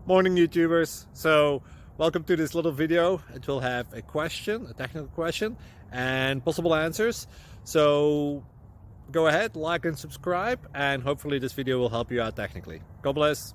Morning YouTubers. So welcome to this little video. It will have a question, a technical question, and possible answers. So go ahead, like and subscribe, and hopefully this video will help you out technically. God bless.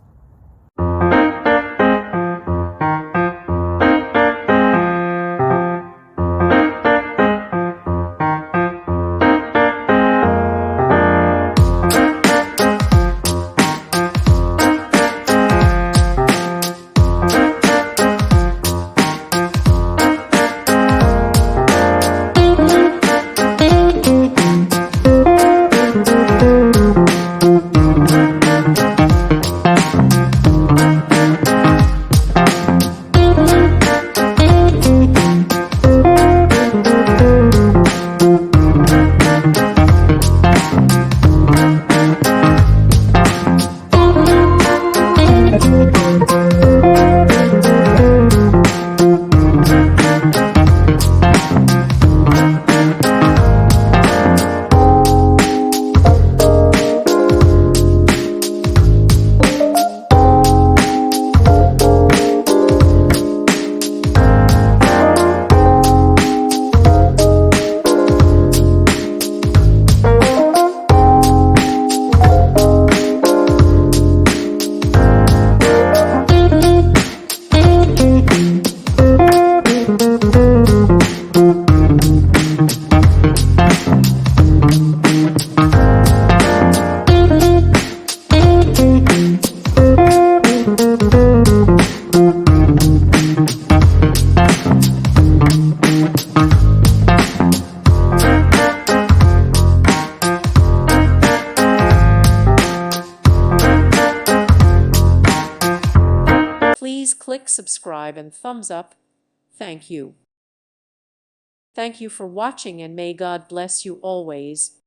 Please click subscribe and thumbs up. Thank you. Thank you for watching and may God bless you always.